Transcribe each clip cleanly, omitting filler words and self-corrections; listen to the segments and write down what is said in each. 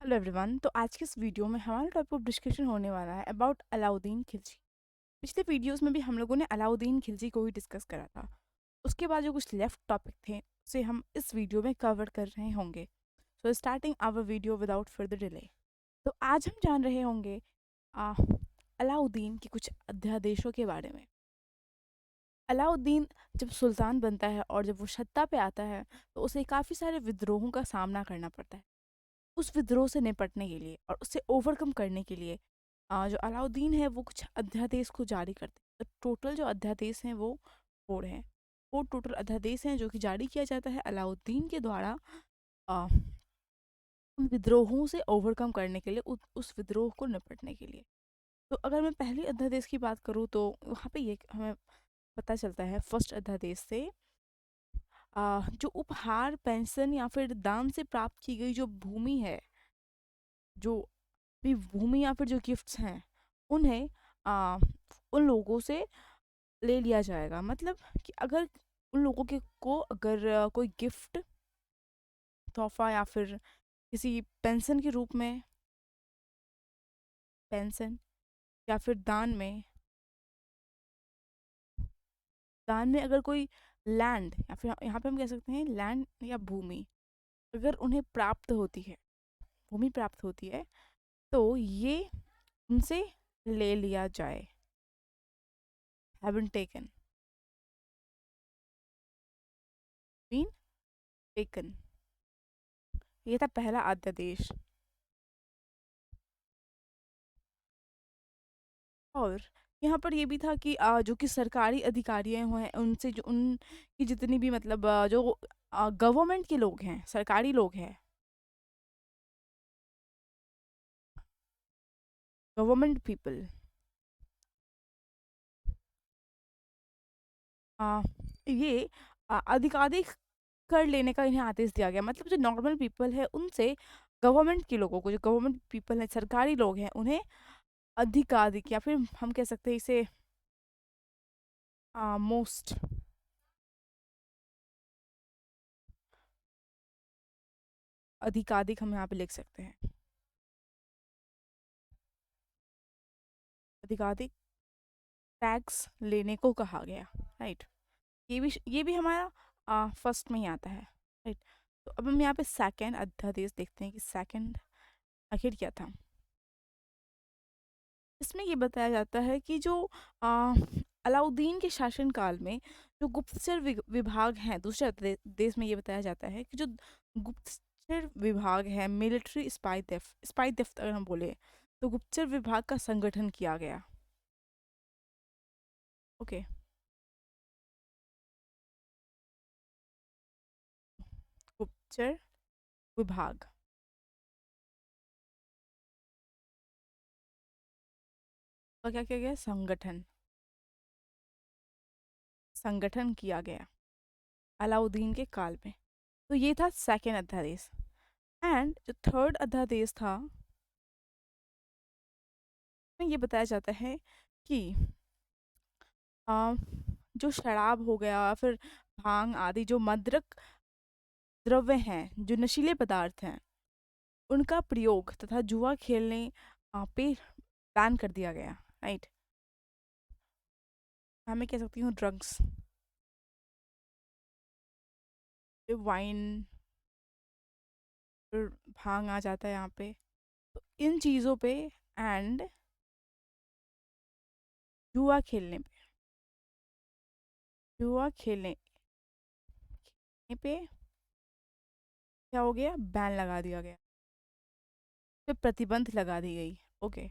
Hello everyone. तो आज के इस वीडियो में हमारा टॉपिक ऑफ डिस्कशन होने वाला है अबाउट अलाउद्दीन खिलजी। पिछले वीडियोस में भी हम लोगों ने अलाउद्दीन खिलजी को ही डिस्कस करा था। उसके बाद जो कुछ लेफ्ट टॉपिक थे उसे हम इस वीडियो में कवर कर रहे होंगे। So starting our video without further delay. तो आज हम जान रहे होंगे आ, अलाउद्दीन के कुछ अध्यादेशों के बारे में। अलाउद्दीन जब सुल्तान बनता है और जब वो सत्ता पे आता है तो उसे काफ़ी सारे विद्रोहों का सामना करना पड़ता है। उस विद्रोह से निपटने के लिए और उससे ओवरकम करने के लिए जो अलाउद्दीन है वो कुछ अध्यादेश को जारी करते हैं। तो टोटल जो अध्यादेश हैं वो 4 हैं। 4 टोटल अध्यादेश हैं जो कि जारी किया जाता है अलाउद्दीन के द्वारा अ, उन विद्रोहों से ओवरकम करने के लिए, उस विद्रोह को निपटने के लिए। तो अगर मैं पहले अध्यादेश की बात करूँ तो वहाँ पे ये हमें पता चलता है फर्स्ट अध्यादेश से जो उपहार, पेंशन या फिर दान से प्राप्त की गई जो भूमि है, जो भी भूमि या फिर जो गिफ्ट्स हैं, उन्हें उन लोगों से ले लिया जाएगा। मतलब कि अगर उन लोगों के को अगर कोई गिफ्ट, तोहफा या फिर किसी पेंशन के रूप में, पेंशन या फिर दान में अगर कोई लैंड या फिर यहाँ पे हम कह सकते हैं लैंड या भूमि अगर उन्हें प्राप्त होती है, भूमि प्राप्त होती है, तो ये उनसे ले लिया जाए। Have been taken, been taken. ये था पहला अध्यादेश। और यहाँ पर ये भी था कि जो कि सरकारी अधिकारी हैं उनसे जो उनकी जितनी भी मतलब जो गवर्नमेंट के लोग हैं, सरकारी लोग हैं, गवर्नमेंट पीपल, ये अधिकाधिक कर लेने का इन्हें आदेश दिया गया। मतलब जो नॉर्मल पीपल है उनसे गवर्नमेंट के लोगों को, जो गवर्नमेंट पीपल है, सरकारी लोग हैं, उन्हें अधिकाधिक या फिर हम कह सकते हैं इसे मोस्ट अधिकाधिक हम यहाँ पे लिख सकते हैं, अधिकाधिक टैक्स लेने को कहा गया। राइट। ये भी हमारा फर्स्ट में ही आता है। राइट। तो अब हम यहाँ पे सेकंड अध्यादेश देखते हैं कि सेकंड आखिर क्या था। इसमें ये बताया जाता है कि जो अलाउद्दीन के शासनकाल में जो गुप्तचर विभाग हैं, दूसरे देश में ये बताया जाता है कि जो गुप्तचर विभाग है, मिलिट्री स्पाई थेफ्ट अगर हम बोले तो गुप्तचर विभाग का संगठन किया गया। ओके। गुप्तचर विभाग का क्या किया गया, संगठन किया गया अलाउद्दीन के काल में। तो ये था सेकेंड अध्यादेश। एंड जो थर्ड अध्यादेश था में ये बताया जाता है कि आ, जो शराब हो गया, फिर भांग आदि जो मदरक द्रव्य हैं, जो नशीले पदार्थ हैं, उनका प्रयोग तथा जुआ खेलने पे बैन कर दिया गया। राइट। मैं कह सकती हूँ ड्रग्स, वाइन, फिर भांग आ जाता है यहाँ पे। तो इन चीज़ों पे एंड जुआ खेलने पे, जुआ खेलने पे क्या हो गया, बैन लगा दिया गया, पे प्रतिबंध लगा दी गई। ओके।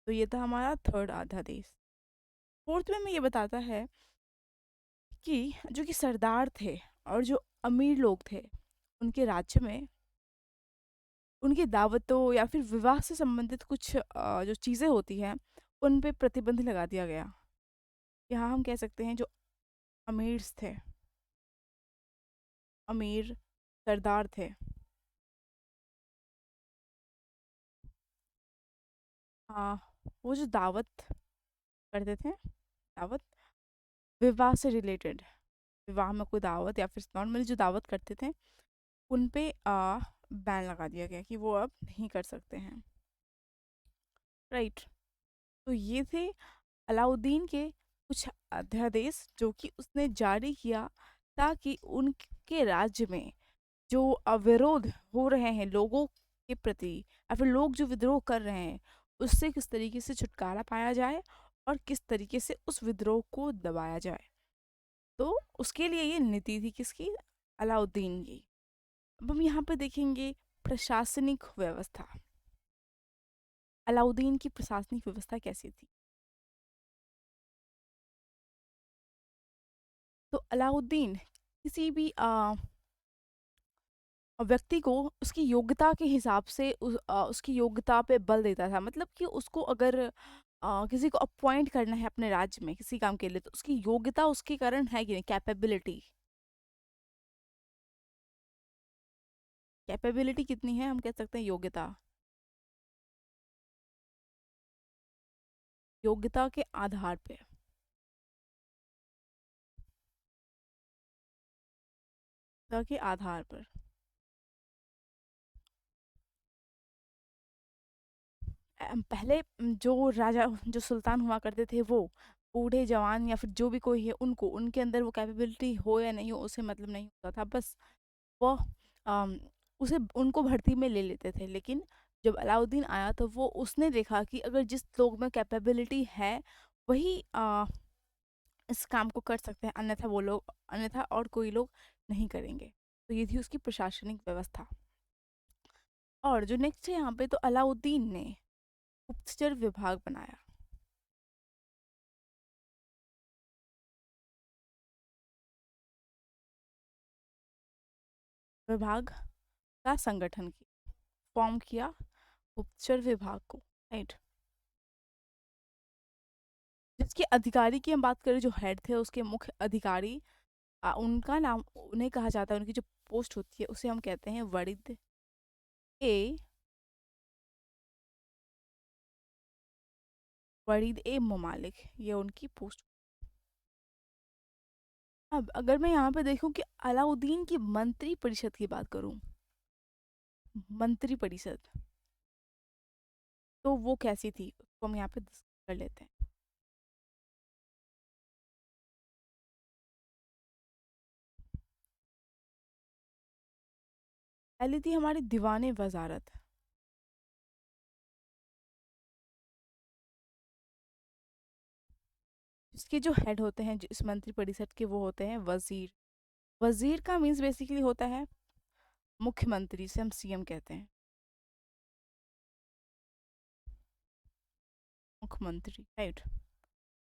तो ये था हमारा थर्ड अध्यादेश। फोर्थ में ये बताता है कि जो कि सरदार थे और जो अमीर लोग थे, उनके राज्य में उनकी दावतों या फिर विवाह से संबंधित कुछ जो चीज़ें होती हैं उन पे प्रतिबंध लगा दिया गया। यहाँ हम कह सकते हैं जो अमीर थे, अमीर सरदार थे, आ, वो जो दावत करते थे, दावत विवाह से रिलेटेड, विवाह में कोई दावत या फिर नॉर्मली जो दावत करते थे उन पे बैन लगा दिया गया कि वो अब नहीं कर सकते हैं, राइट। तो ये थे अलाउद्दीन के कुछ अध्यादेश जो कि उसने जारी किया ताकि उनके राज्य में जो अविरोध हो रहे हैं लोगों के प्रति या फिर लोग जो विद्रोह कर रहे हैं उससे किस तरीके से छुटकारा पाया जाए और किस तरीके से उस विद्रोह को दबाया जाए। तो उसके लिए ये नीति थी किसकी, अलाउद्दीन की। अब हम यहाँ पे देखेंगे प्रशासनिक व्यवस्था। अलाउद्दीन की प्रशासनिक व्यवस्था कैसी थी। तो अलाउद्दीन किसी भी व्यक्ति को उसकी योग्यता के हिसाब से उसकी योग्यता पे बल देता था। मतलब कि उसको अगर किसी को अपॉइंट करना है अपने राज्य में किसी काम के लिए तो उसकी योग्यता उसके कारण है कि नहीं, कैपेबिलिटी, कैपेबिलिटी कितनी है हम कह सकते हैं योग्यता, योग्यता के आधार पे, योग्यता के आधार पर। पहले जो राजा जो सुल्तान हुआ करते थे वो बूढ़े जवान या फिर जो भी कोई है उनको उनके अंदर वो कैपेबिलिटी हो या नहीं हो उससे मतलब नहीं होता था। बस वो अम, उसे उनको भर्ती में ले लेते थे। लेकिन जब अलाउद्दीन आया तो वो उसने देखा कि अगर जिस लोग में कैपेबिलिटी है वही इस काम को कर सकते हैं, अन्यथा वो लोग अन्यथा और कोई लोग नहीं करेंगे। तो ये थी उसकी प्रशासनिक व्यवस्था। और जो नेक्स्ट है यहाँ पे, तो अलाउद्दीन ने गुप्तचर विभाग बनाया। विभाग का संगठन किया, फॉर्म किया गुप्तचर विभाग को, राइट। जिसके अधिकारी की हम बात करें, जो हेड थे उसके मुख्य अधिकारी, उनका नाम उन्हें कहा जाता है, उनकी जो पोस्ट होती है उसे हम कहते हैं वरिद ए वरीद ए ममालिक, ये उनकी पोस्ट। अब अगर मैं यहाँ पे देखूं कि अलाउद्दीन की मंत्री परिषद की बात करूं, मंत्री परिषद तो वो कैसी थी उसको हम यहाँ पे डिस्कस कर लेते हैं। पहली थी हमारी दीवाने वजारत। इसके जो हेड होते हैं इस मंत्री परिषद के वो होते हैं वजीर। वजीर का मीन्स बेसिकली होता है मुख्यमंत्री, से हम सीएम कहते हैं, मुख्यमंत्री, राइट।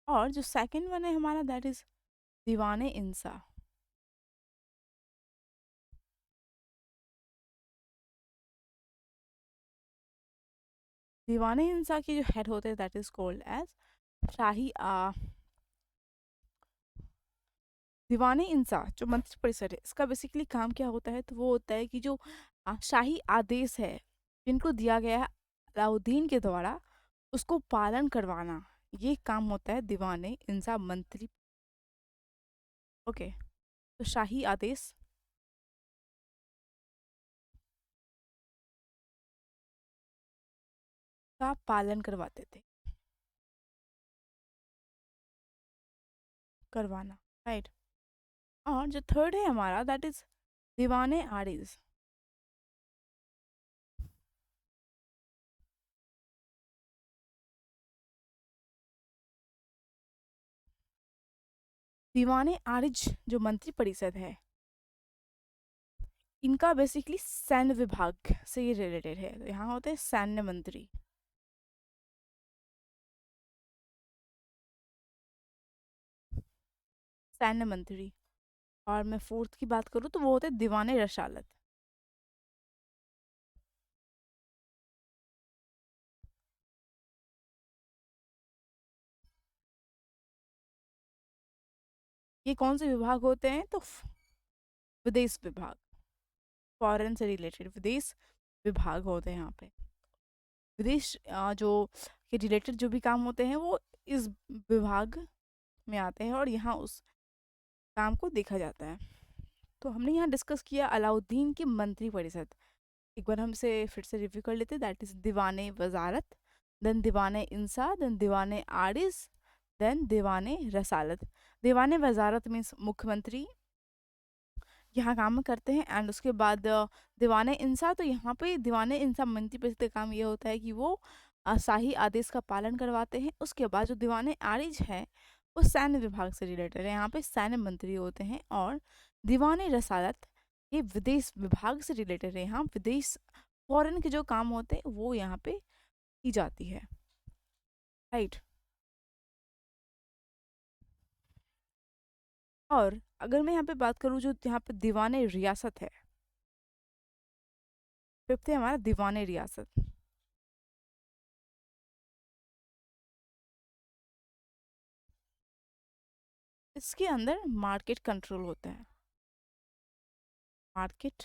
और जो सेकंड वन है हमारा दैट इज दीवाने इंसा। दीवाने इंसा के जो हेड होते हैं दैट इज कॉल्ड एज शाही दीवाने इंसा जो मंत्री परिषद है इसका बेसिकली काम क्या होता है, तो वो होता है कि जो शाही आदेश है जिनको दिया गया है अलाउद्दीन के द्वारा उसको पालन करवाना, ये काम होता है दीवाने इंसा मंत्री। ओके, तो शाही आदेश का पालन करवाते थे, करवाना, राइट। और जो थर्ड है हमारा दैट इज दीवाने आरिज। दीवाने आरिज जो मंत्री परिषद है इनका बेसिकली सैन्य विभाग से ये रिलेटेड है। तो यहाँ होते हैं सैन्य मंत्री, सैन्य मंत्री। और मैं फोर्थ की बात करूँ तो वो होते हैं दीवाने रसालत। ये कौन से विभाग होते हैं, तो विदेश विभाग, फॉरेन से रिलेटेड विदेश विभाग होते हैं यहाँ पे। विदेश जो के रिलेटेड जो भी काम होते हैं वो इस विभाग में आते हैं और यहाँ उस काम को देखा जाता है। तो हमने यहाँ डिस्कस किया अलाउद्दीन की मंत्री परिषद। एक बार हम इसे फिर से रिव्यू कर लेते हैं। दैट इज दीवाने वजारत, देन दीवाने इंसा, देन दीवाने आरिज, देन दीवाने रसालत। दीवाने वजारत मीन्स मुख्यमंत्री यहाँ काम करते हैं, एंड उसके बाद दीवाने इंसा, तो यहाँ पे दीवाने इंसा मंत्री परिषद का काम ये होता है कि वो शाही आदेश का पालन करवाते हैं। उसके बाद जो दीवाने आरिज है वो सैन्य विभाग से रिलेटेड है, यहाँ पे सैन्य मंत्री होते हैं। और दीवाने रसालत ये विदेश विभाग से रिलेटेड है, यहाँ विदेश फॉरेन के जो काम होते हैं वो यहाँ पे की जाती है, राइट। और अगर मैं यहाँ पे बात करूँ जो यहाँ पे दीवाने रियासत है, फिफ्थ है हमारा दीवाने रियासत। इसके अंदर मार्केट कंट्रोल होता है, मार्केट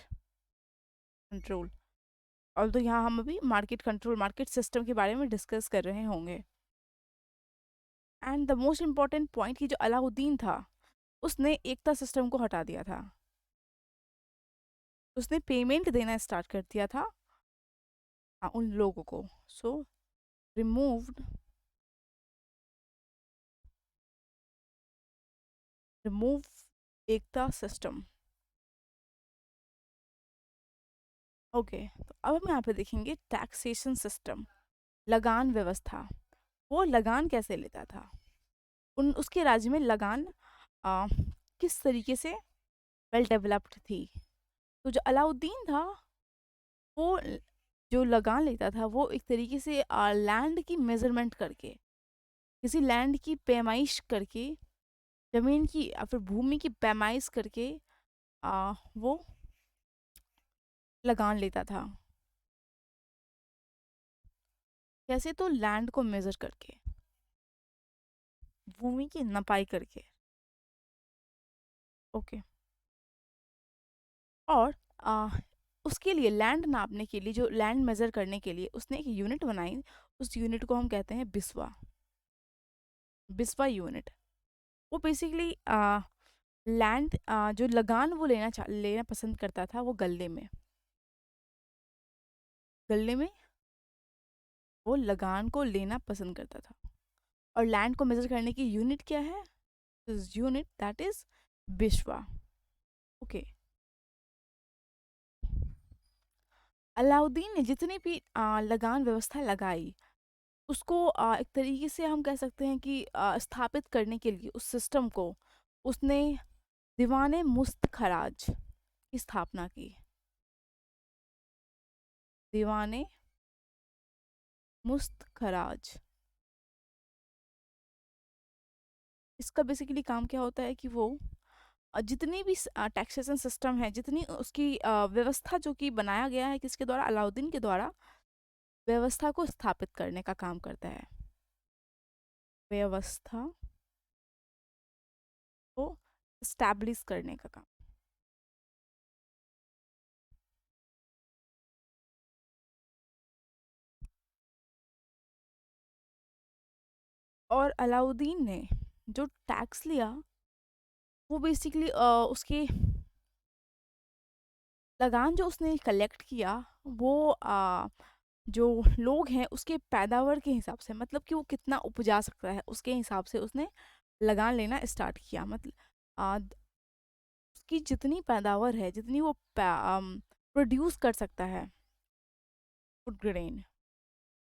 कंट्रोल। और तो यहाँ हम अभी मार्केट कंट्रोल, मार्केट सिस्टम के बारे में डिस्कस कर रहे होंगे। And the most important point कि जो अलाउद्दीन था उसने एकता सिस्टम को हटा दिया था, उसने पेमेंट देना स्टार्ट कर दिया था उन लोगों को। सो रिमूव्ड रिमूव एकता सिस्टम। ओके, तो अब हम यहाँ पे देखेंगे टैक्सेशन सिस्टम, लगान व्यवस्था। वो लगान कैसे लेता था, उन उसके राज्य में लगान आ, किस तरीके से वेल डेवलप्ड थी। तो जो अलाउद्दीन था वो जो लगान लेता था वो एक तरीके से लैंड की मेजरमेंट करके, किसी लैंड की पैमाइश करके, जमीन की या फिर भूमि की पैमाइश करके वो लगान लेता था। कैसे, तो लैंड को मेजर करके, भूमि की नपाई करके। ओके। और आ, उसके लिए लैंड नापने के लिए, जो लैंड मेजर करने के लिए उसने एक यूनिट बनाई, उस यूनिट को हम कहते हैं बिस्वा, बिस्वा यूनिट। वो बेसिकली लैंड जो लगान वो लेना पसंद करता था वो गले में, गले में वो लगान को लेना पसंद करता था। और लैंड को मेजर करने की यूनिट क्या है, unit that is Biswa. Okay. Alauddin ने जितनी भी लगान व्यवस्था लगाई उसको एक तरीके से हम कह सकते हैं कि स्थापित करने के लिए उस सिस्टम को उसने दीवाने मुस्त खराज की स्थापना की। दीवाने मुस्त खराज, इसका बेसिकली काम क्या होता है कि वो जितनी भी टैक्सेशन सिस्टम है, जितनी उसकी व्यवस्था जो कि बनाया गया है किसके द्वारा, अलाउद्दीन के द्वारा, व्यवस्था को स्थापित करने का काम करता है, व्यवस्था को स्टैब्लिश करने का काम। और अलाउद्दीन ने जो टैक्स लिया वो बेसिकली उसके लगान जो उसने कलेक्ट किया वो जो लोग हैं उसके पैदावार के हिसाब से, मतलब कि वो कितना उपजा सकता है उसके हिसाब से उसने लगान लेना स्टार्ट किया। मतलब उसकी जितनी पैदावार है, जितनी वो प्रोड्यूस कर सकता है फूड ग्रेन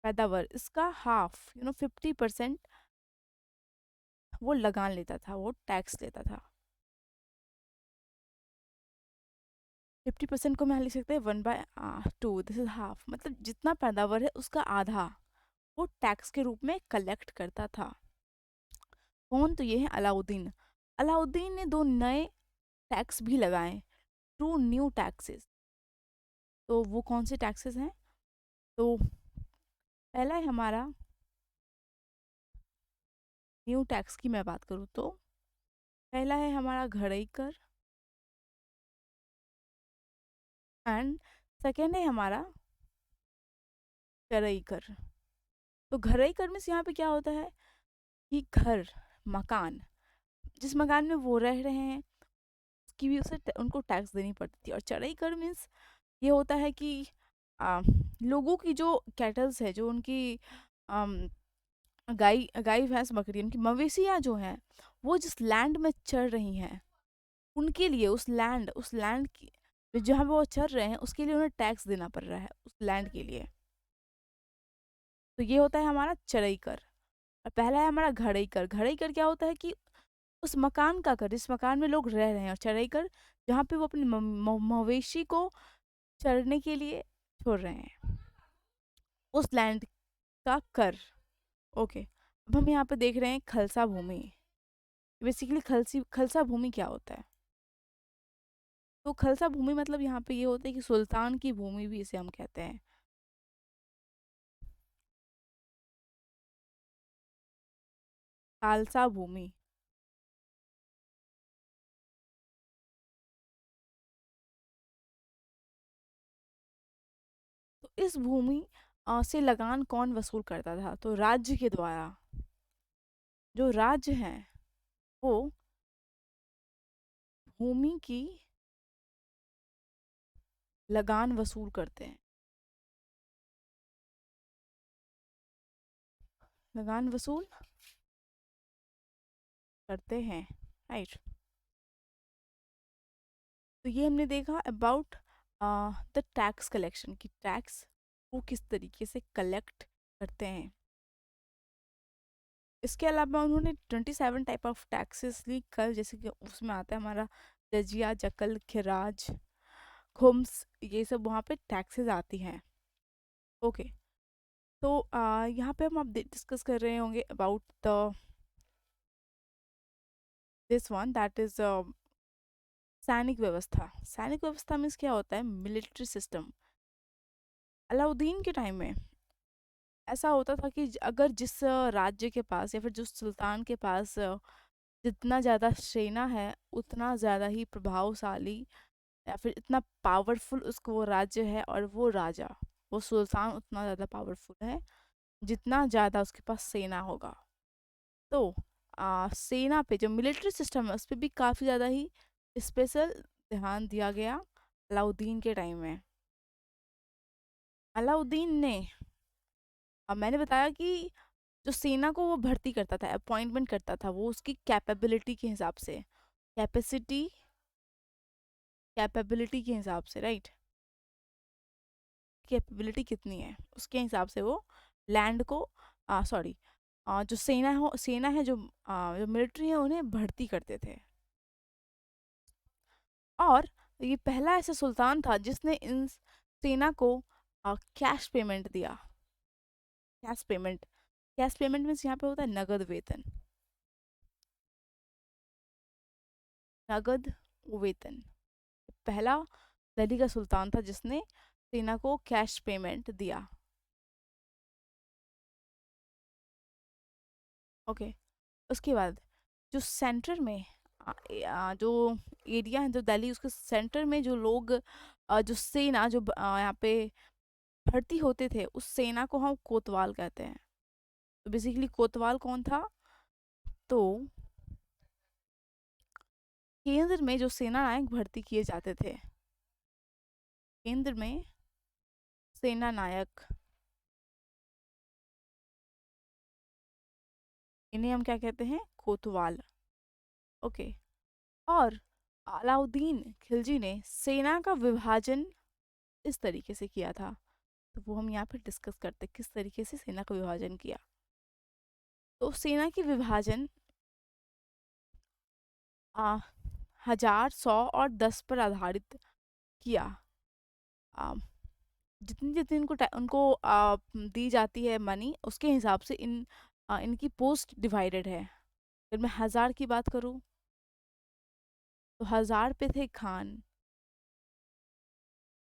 पैदावार, इसका हाफ 50% वो लगान लेता था, वो टैक्स लेता था। 50% को मैं लिख सकते हैं 1/2, दिस इज हाफ, मतलब जितना पैदावार है उसका आधा वो टैक्स के रूप में कलेक्ट करता था। कौन, तो ये है अलाउद्दीन। अलाउद्दीन ने दो नए टैक्स भी लगाए, टू न्यू टैक्सेस। तो वो कौन से टैक्सेस हैं, तो पहला है हमारा न्यू टैक्स की मैं बात करूँ तो पहला है हमारा घड़ई कर, एंड सेकेंड है हमारा चरई कर। तो घड़ई कर में यहाँ पे क्या होता है कि घर, मकान, जिस मकान में वो रह रहे हैं उसकी भी उनको टैक्स देनी पड़ती थी। और चढ़ाई कर मीन्स ये होता है कि आ, लोगों की जो कैटल्स है, जो उनकी आम, गाय गाय भैंस बकरी, उनकी मवेशियाँ जो हैं, वो जिस लैंड में चर रही हैं, उनके लिए उस लैंड की जहाँ पे वो चर रहे हैं, उसके लिए उन्हें टैक्स देना पड़ रहा है उस लैंड के लिए। तो ये होता है हमारा चरई कर। और पहला है हमारा घड़ई कर। घड़ई कर क्या होता है कि उस मकान का कर, जिस मकान में लोग रह रहे हैं। और चरई कर जहाँ पे वो अपने मवेशी को चरने के लिए छोड़ रहे हैं, उस लैंड का कर। ओके, अब हम यहाँ पे देख रहे हैं खलसा भूमि। बेसिकली खलसा भूमि क्या होता है? तो खलसा भूमि मतलब यहाँ पे ये होता है कि सुल्तान की भूमि भी इसे हम कहते हैं। खालसा भूमि। तो इस भूमि से लगान कौन वसूल करता था? तो राज्य के द्वारा। जो राज्य हैं वो भूमि की लगान वसूल करते हैं। लगान वसूल करते हैं, राइट। तो ये हमने देखा अबाउट द टैक्स कलेक्शन, की टैक्स वो किस तरीके से कलेक्ट करते हैं। इसके अलावा उन्होंने 27 टाइप ऑफ टैक्सेस ली कल, जैसे कि उसमें आता है हमारा जजिया, जकल, खिराज, खुम्स, ये सब वहाँ पे टैक्सेस आती हैं। ओके, तो यहाँ पे हम आप डिस्कस कर रहे होंगे about the this one, that is सैनिक व्यवस्था। सैनिक व्यवस्था मीन्स क्या होता है? Military system. अलाउद्दीन के टाइम में ऐसा होता था कि अगर जिस राज्य के पास या फिर जिस सुल्तान के पास जितना ज़्यादा सेना है, उतना ज़्यादा ही प्रभावशाली या फिर इतना पावरफुल उसको वो राज्य है, और वो राजा, वो सुल्तान उतना ज़्यादा पावरफुल है जितना ज़्यादा उसके पास सेना होगा। तो सेना पे जो मिलिट्री सिस्टम है, उस पर भी काफ़ी ज़्यादा ही स्पेशल ध्यान दिया गया अलाउद्दीन के टाइम में। अलाउद्दीन ने, अब मैंने बताया कि जो सेना को वो भर्ती करता था, अपॉइंटमेंट करता था, वो उसकी कैपेबिलिटी के हिसाब से, कैपेसिटी कैपेबिलिटी के हिसाब से, राइट। कैपेबिलिटी कितनी है उसके हिसाब से वो लैंड को, सॉरी, जो सेना है, जो मिलिट्री है, उन्हें भर्ती करते थे। और ये पहला ऐसा सुल्तान था जिसने इन सेना को कैश पेमेंट दिया। Cash payment, cash payment means यहाँ पे होता है नगद वेतन। नगद वेतन। पहला दिल्ली का सुल्तान था जिसने सेना को कैश पेमेंट दिया। ओके, उसके बाद जो सेंटर में जो एरिया है, जो दिल्ली, उसके सेंटर में जो लोग, जो सेना जो यहाँ पे भर्ती होते थे, उस सेना को हम कोतवाल कहते हैं। तो बेसिकली कोतवाल कौन था? तो केंद्र में जो सेना नायक भर्ती किए जाते थे, केंद्र में सेना नायक, इन्हें हम क्या कहते हैं? कोतवाल। ओके, और अलाउद्दीन खिलजी ने सेना का विभाजन इस तरीके से किया था। तो वो हम यहाँ पे डिस्कस करते हैं किस तरीके से सेना का विभाजन किया। तो सेना की विभाजन आ, 1000, 100 और 10 पर आधारित किया। आ, जितनी जितनी उनको दी जाती है मनी, उसके हिसाब से इनकी पोस्ट डिवाइडेड है। अगर मैं 1000 की बात करूँ तो 1000 पे थे खान,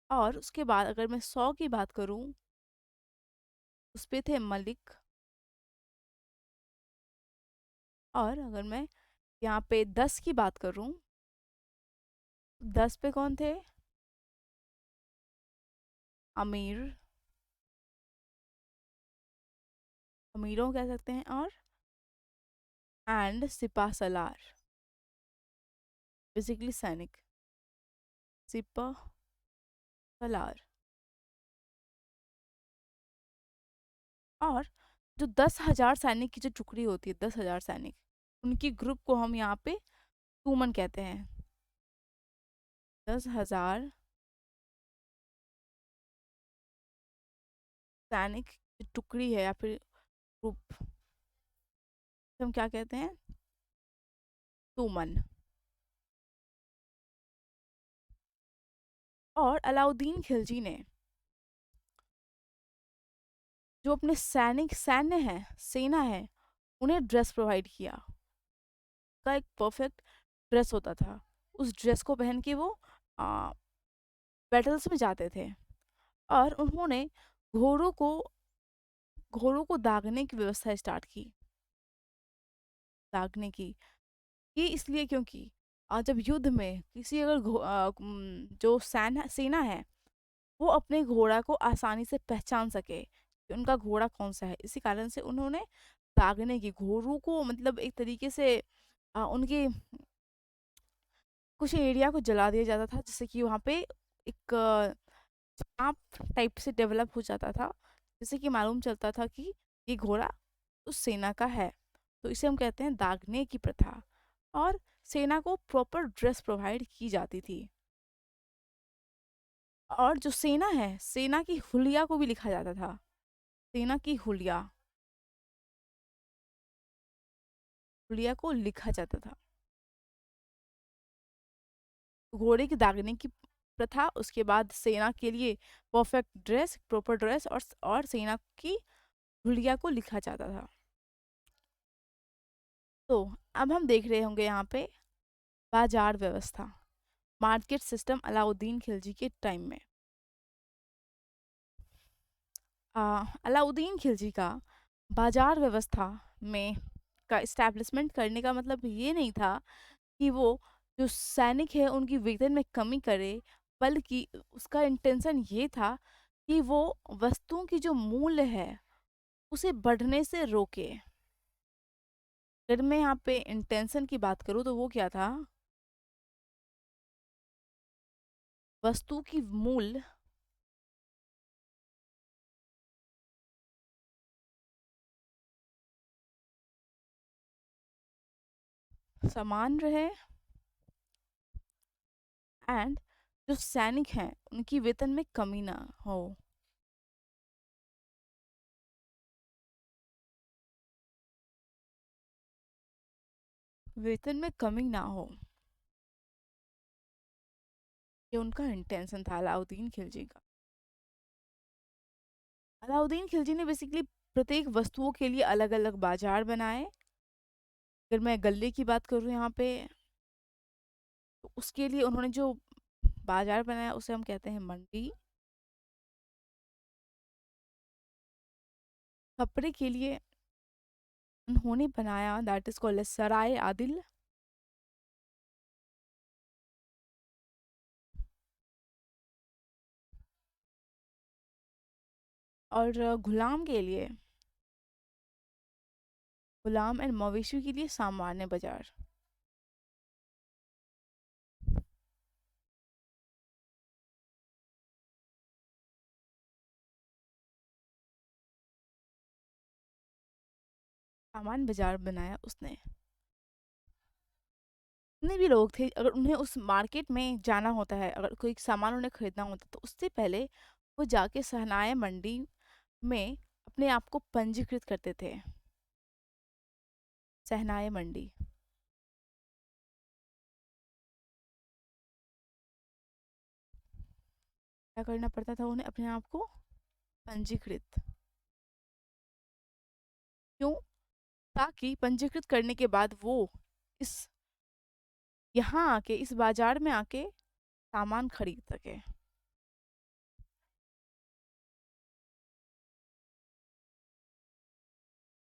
और उसके बाद अगर मैं 100 की बात करूँ उस पे थे मलिक, और अगर मैं यहाँ पे 10 की बात करूँ, 10 पे कौन थे? अमीर, अमीरों कह सकते हैं, और एंड सिपा सलार, बेसिकली सैनिक, सिपा सलार। और जो 10,000 सैनिक की जो टुकड़ी होती है, 10,000 सैनिक, उनकी ग्रुप को हम यहाँ पे टूमन कहते हैं। 10,000 सैनिक की टुकड़ी है या फिर ग्रुप, हम क्या कहते हैं? टूमन। और अलाउद्दीन खिलजी ने जो अपने सैन्य है, सेना है, उन्हें ड्रेस प्रोवाइड किया। का एक परफेक्ट ड्रेस होता था, उस ड्रेस को पहन के वो बैटल्स में जाते थे। और उन्होंने घोड़ों को घोड़ों को दागने की व्यवस्था स्टार्ट की। दागने की, ये इसलिए क्योंकि जब युद्ध में किसी अगर जो सेना है, वो अपने घोड़ा को आसानी से पहचान सके कि उनका घोड़ा कौन सा है, इसी कारण से उन्होंने दागने की, घोड़ों को मतलब एक तरीके से उनके कुछ एरिया को जला दिया जाता था, जिससे कि वहाँ पे एक सांप टाइप से डेवलप हो जाता था, जिससे कि मालूम चलता था कि ये घोड़ा उस सेना का है। तो इसे हम कहते हैं दागने की प्रथा। और सेना को प्रॉपर ड्रेस प्रोवाइड की जाती थी। और जो सेना है, सेना की हुलिया को भी लिखा जाता था। सेना की हुलिया, हुलिया को लिखा जाता था। घोड़े की दागने की प्रथा, उसके बाद सेना के लिए परफेक्ट ड्रेस, प्रॉपर ड्रेस, और सेना की हुलिया को लिखा जाता था। तो अब हम देख रहे होंगे यहाँ पे बाजार व्यवस्था, मार्केट सिस्टम अलाउद्दीन खिलजी के टाइम में। अलाउद्दीन खिलजी का बाजार व्यवस्था में का इस्टेब्लिशमेंट करने का मतलब ये नहीं था कि वो जो सैनिक है उनकी वेतन में कमी करे, बल्कि उसका इंटेंशन ये था कि वो वस्तुओं की जो मूल्य है उसे बढ़ने से रोके। अगर मैं यहाँ पे इंटेंशन की बात करूँ तो वो क्या था? वस्तु की मूल्य समान रहे, एंड जो सैनिक हैं उनकी वेतन में कमी ना हो। वेतन में कमी ना हो, ये उनका इंटेंशन था अलाउद्दीन खिलजी का। अलाउद्दीन खिलजी ने बेसिकली प्रत्येक वस्तुओं के लिए अलग अलग बाजार बनाए। अगर मैं गले की बात करूँ यहाँ पे, तो उसके लिए उन्होंने जो बाजार बनाया उसे हम कहते हैं मंडी। कपड़े के लिए उन्होंने बनाया, दैट इज कॉल्ड सराय आदिल। और गुलाम के लिए, गुलाम एंड मवेशी के लिए सामान्य बाजार। सामान्य बाजार बनाया उसने। जितने भी लोग थे, अगर उन्हें उस मार्केट में जाना होता है, अगर कोई सामान उन्हें खरीदना होता है, तो उससे पहले वो जाके सहनाया मंडी में अपने आप को पंजीकृत करते थे। सहनाया मंडी, क्या करना पड़ता था उन्हें? अपने आप को पंजीकृत। क्यों? ताकि पंजीकृत करने के बाद वो इस यहाँ आके, इस बाजार में आके सामान खरीद सके।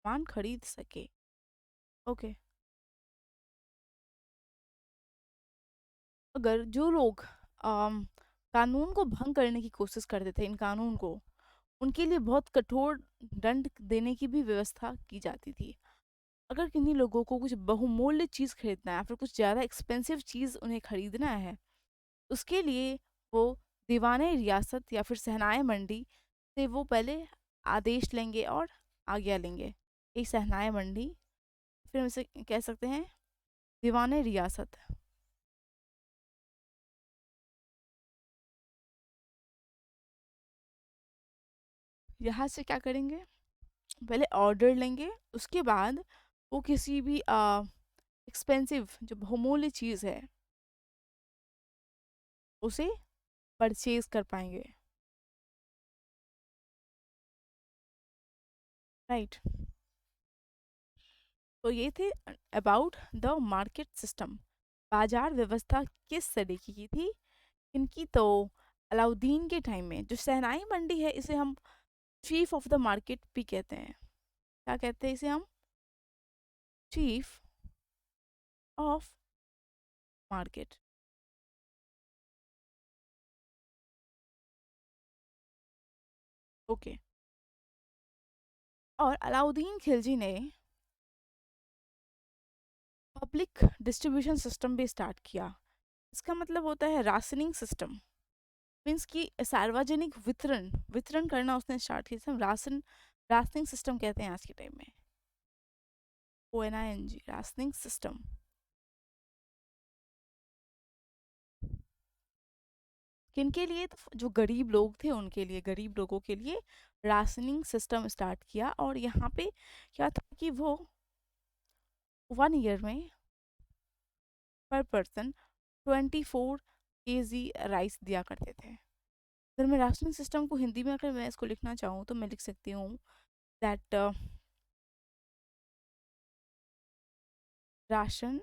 सामान खरीद सके। ओके। अगर जो लोग कानून को भंग करने की कोशिश करते थे, इन कानून को, उनके लिए बहुत कठोर दंड देने की भी व्यवस्था की जाती थी। अगर किन्हीं लोगों को कुछ बहुमूल्य चीज़ खरीदना है या फिर कुछ ज़्यादा एक्सपेंसिव चीज़ उन्हें खरीदना है, उसके लिए वो दीवाने रियासत या फिर सहनाए मंडी से वो पहले आदेश लेंगे और आज्ञा लेंगे। एक सहनाए मंडी, फिर हम इसे कह सकते हैं दीवाने रियासत। यहाँ से क्या करेंगे, पहले ऑर्डर लेंगे, उसके बाद वो किसी भी एक्सपेंसिव जो बहुमूल्य चीज़ है उसे परचेज कर पाएंगे। राइट, तो ये थे अबाउट द मार्केट सिस्टम। बाजार व्यवस्था किस तरीके की थी इनकी, तो अलाउद्दीन के टाइम में जो सहनाई मंडी है इसे हम चीफ ऑफ द मार्केट भी कहते हैं। क्या कहते हैं इसे हम, चीफ ऑफ मार्केट। ओके, और अलाउद्दीन खिलजी ने पब्लिक डिस्ट्रीब्यूशन सिस्टम भी स्टार्ट किया। इसका मतलब होता है राशनिंग सिस्टम, मीन्स कि सार्वजनिक वितरण वितरण करना उसने स्टार्ट किया, जिसे हम राशनिंग सिस्टम कहते हैं आज के टाइम में। ONING, rationing system. किनके लिए, तो जो गरीब लोग थे उनके लिए, गरीब लोगों के लिए राशनिंग सिस्टम स्टार्ट किया। और यहाँ पे क्या था कि वो 1 ईयर में पर पर्सन 24 kg राइस दिया करते थे। अगर मैं राशनिंग सिस्टम को हिंदी में अगर मैं इसको लिखना चाहूँ तो मैं लिख सकती हूँ दैट राशन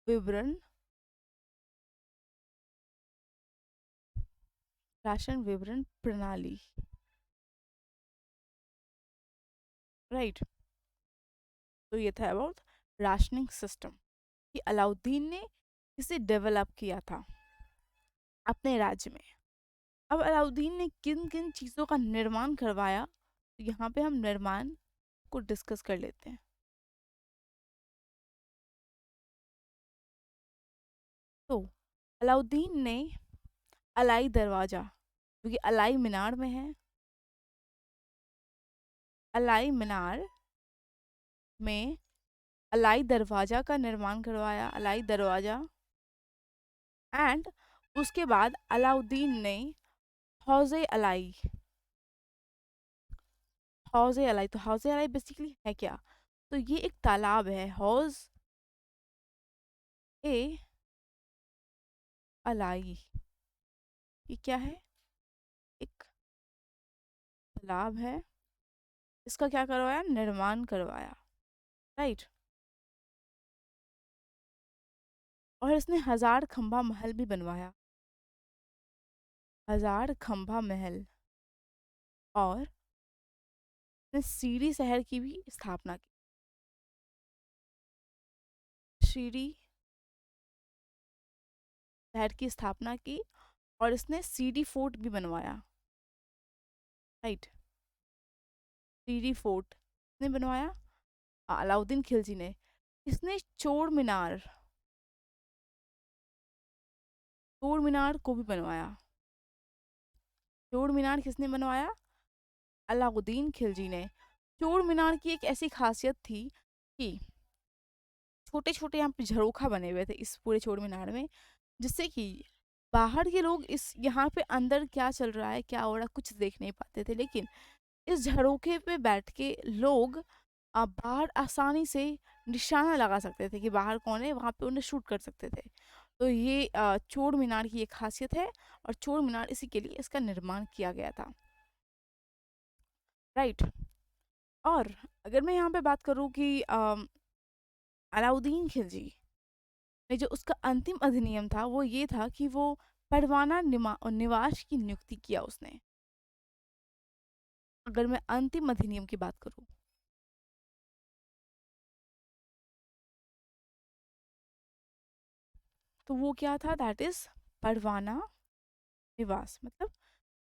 विवरण, राशन विवरण प्रणाली। राइट, तो ये था अबाउट राशनिंग सिस्टम कि अलाउद्दीन ने इसे डेवलप किया था अपने राज्य में। अब अलाउद्दीन ने किन किन चीज़ों का निर्माण करवाया, तो यहाँ पे हम निर्माण को डिस्कस कर लेते हैं। तो अलाउद्दीन ने अलाई दरवाज़ा, जो कि अलाई मीनार में है, अलाई मीनार में अलाई दरवाज़ा का निर्माण करवाया, अलाई दरवाज़ा। एंड उसके बाद अलाउद्दीन ने हौज़े अलाई, हौज़े अलाई, तो हौज़े अलाई बेसिकली है क्या, तो ये एक तालाब है। हौज़ ए अलाई, ये क्या है, एक तालाब है, इसका क्या करवाया, निर्माण करवाया। राइट, और इसने 1000 खंबा महल भी बनवाया, 1000 खंबा महल। और इसने सीरी शहर की भी स्थापना की, सीरी शहर की स्थापना की। और इसने सीरी फोर्ट भी बनवाया। राइट, सीरी फोर्ट ने बनवाया अलाउद्दीन खिलजी ने। इसने चोर मीनार को भी बनवाया। चोर मीनार किसने बनवाया, अलाउद्दीन खिलजी ने। चोर मीनार की एक ऐसी खासियत थी कि छोटे छोटे यहाँ पे झरोखा बने हुए थे इस पूरे चोर मीनार में, जिससे कि बाहर के लोग इस यहाँ पे अंदर क्या चल रहा है, क्या हो रहा है, कुछ देख नहीं पाते थे। लेकिन इस झरोखे पे बैठ के लोग बाहर आसानी से निशाना लगा सकते थे कि बाहर कौन है, वहां पे उन्हें शूट कर सकते थे। तो ये चोर मीनार की एक खासियत है, और चोर मीनार इसी के लिए इसका निर्माण किया गया था। राइट, और अगर मैं यहाँ पे बात करूँ कि अलाउद्दीन खिलजी ने जो उसका अंतिम अधिनियम था वो ये था कि वो परवाना निवास की नियुक्ति किया उसने। अगर मैं अंतिम अधिनियम की बात करूँ, तो वो क्या था, दैट इज परवाना निवास। मतलब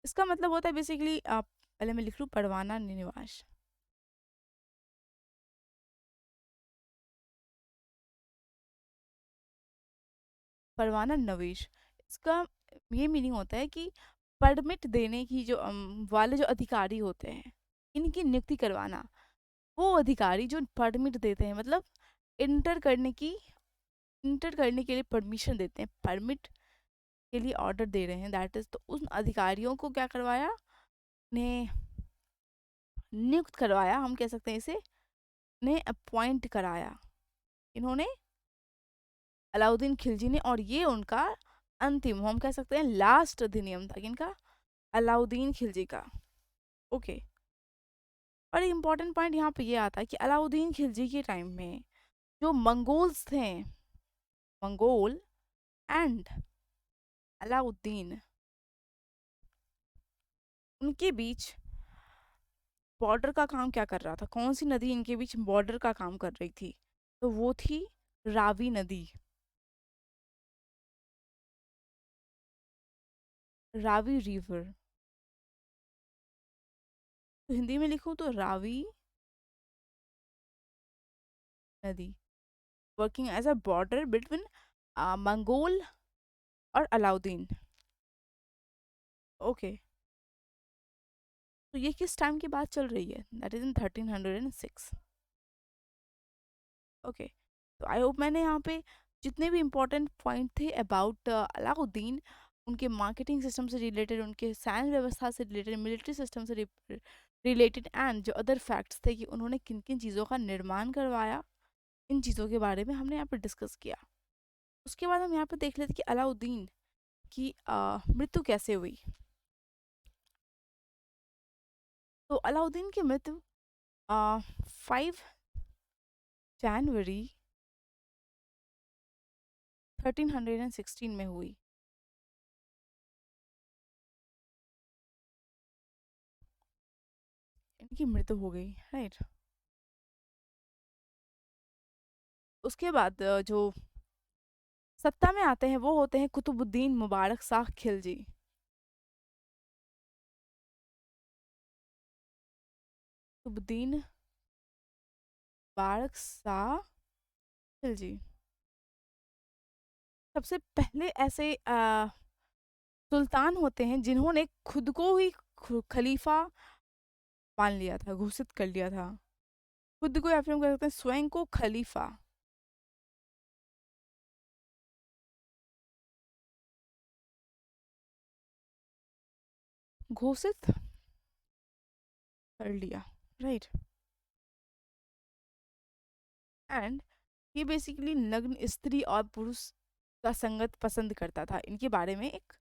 इसका मतलब होता है बेसिकली, आप पहले मैं लिख लूँ परवाना निवास। परवाना नवेश, इसका ये मीनिंग होता है कि परमिट देने की जो वाले जो अधिकारी होते हैं, इनकी नियुक्ति करवाना। वो अधिकारी जो परमिट देते हैं, मतलब इंटर करने की इंटर करने के लिए परमिशन देते हैं, परमिट के लिए ऑर्डर दे रहे हैं, दैट इज, तो उन अधिकारियों को क्या करवाया, ने नियुक्त करवाया, हम कह सकते हैं इसे, ने अपॉइंट कराया इन्होंने, अलाउद्दीन खिलजी ने। और ये उनका अंतिम, हम कह सकते हैं लास्ट अधिनियम था इनका, अलाउद्दीन खिलजी का। ओके, और इम्पोर्टेंट पॉइंट यहाँ पे ये आता है कि अलाउद्दीन खिलजी के टाइम में जो मंगोल्स थे, मंगोल एंड अलाउद्दीन, उनके बीच बॉर्डर का काम क्या कर रहा था, कौन सी नदी इनके बीच बॉर्डर का काम कर रही थी, तो वो थी रावी नदी। रावी रिवर, तो हिंदी में लिखूं तो रावी नदी, working as a border between Mongol और अलाउद्दीन। ओके, तो ये किस टाइम की बात चल रही है, दैट इज इन 1306। ओके, तो आई होप मैंने यहाँ पे जितने भी इम्पोर्टेंट पॉइंट थे अबाउट अलाउद्दीन, उनके मार्केटिंग सिस्टम से रिलेटेड, उनके सैन्य व्यवस्था से रिलेटेड, मिलिट्री सिस्टम से रिलेटेड, एंड जो अदर फैक्ट्स थे कि उन्होंने किन किन चीज़ों का निर्माण करवाया, इन चीज़ों के बारे में हमने यहाँ पे डिस्कस किया। उसके बाद हम यहाँ पे देख लेते कि अलाउद्दीन की मृत्यु कैसे हुई। तो अलाउद्दीन की मृत्यु 5 जनवरी 1316 में हुई। इनकी मृत्यु हो गई, राइट। उसके बाद जो सत्ता में आते हैं वो होते हैं कुतुबुद्दीन मुबारक शाह खिलजी। कुतुबुद्दीन मुबारक शाह खिलजी सबसे पहले ऐसे सुल्तान होते हैं जिन्होंने खुद को ही खलीफा मान लिया था, घोषित कर लिया था, खुद को, या फिर हम कह सकते हैं स्वयं को खलीफा घोषित कर लिया, राइट। एंड ये बेसिकली नग्न स्त्री और पुरुष का संगत पसंद करता था। इनके बारे में एक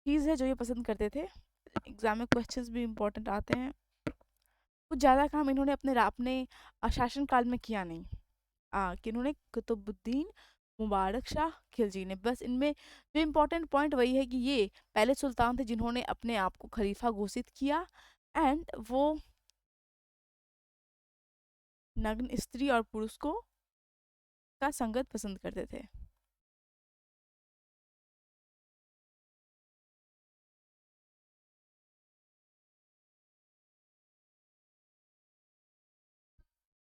चीज़ है जो ये पसंद करते थे, एग्जाम में क्वेश्चंस भी इम्पोर्टेंट आते हैं। कुछ ज़्यादा काम इन्होंने अपने शासन काल में किया नहीं, कि इन्होंने कुतुबुद्दीन मुबारक शाह खिलजी ने, बस इनमें जो इम्पोर्टेंट पॉइंट वही है कि ये पहले सुल्तान थे जिन्होंने अपने आप को खलीफा घोषित किया, एंड वो नग्न स्त्री और पुरुष को का संगत पसंद करते थे।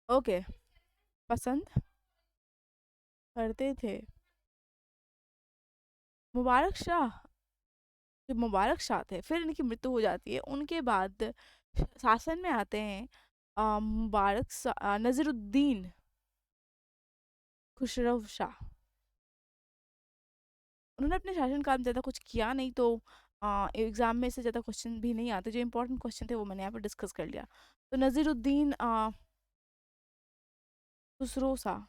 ओके, पसंद करते थे। मुबारक शाह, जो मुबारक शाह थे, फिर इनकी मृत्यु हो जाती है। उनके बाद शासन में आते हैं नजरुद्दीन खुसरो शाह। उन्होंने अपने शासनकाल में ज़्यादा कुछ किया नहीं, तो एग्जाम में से ज़्यादा क्वेश्चन भी नहीं आते, जो इंपॉर्टेंट क्वेश्चन थे वो मैंने यहाँ पर डिस्कस कर लिया। तो नजीरुद्दीन खुसरो शाह,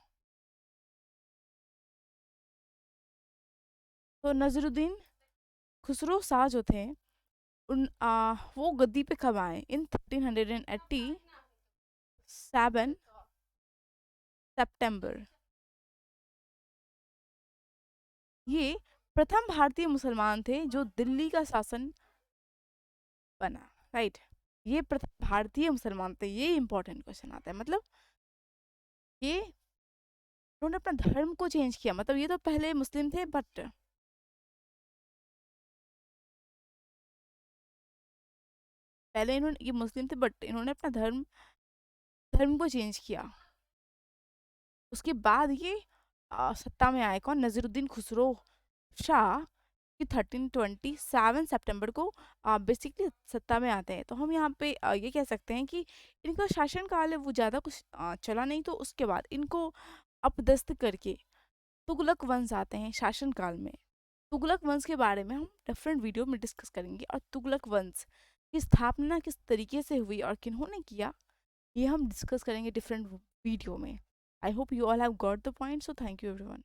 तो नजीरुद्दीन खुसरो शाह जो थे, वो गद्दी पे कब आए, इन 1387 सितंबर। ये प्रथम भारतीय मुसलमान थे जो दिल्ली का शासन बना, राइट। ये प्रथम भारतीय मुसलमान थे, ये इंपॉर्टेंट क्वेश्चन आता है, मतलब ये उन्होंने अपना धर्म को चेंज किया, मतलब ये तो पहले मुस्लिम थे, बट पहले इन्होंने, ये मुस्लिम थे बट इन्होंने अपना धर्म धर्म को चेंज किया। उसके बाद ये सत्ता में आए कौन, नजीरुद्दीन खुसरो शाह, कि 1327 सितंबर को बेसिकली सत्ता में आते हैं। तो हम यहाँ पे ये कह सकते हैं कि इनका शासनकाल है वो ज़्यादा कुछ चला नहीं, तो उसके बाद इनको अपदस्थ करके तुगलक वंश आते हैं शासनकाल में। तुगलक वंश के बारे में हम डिफरेंट वीडियो में डिस्कस करेंगे, और तुगलक वंश की स्थापना किस तरीके से हुई और किन्होंने किया, ये हम डिस्कस करेंगे डिफरेंट वीडियो में। I hope you all have got the point, so thank you everyone.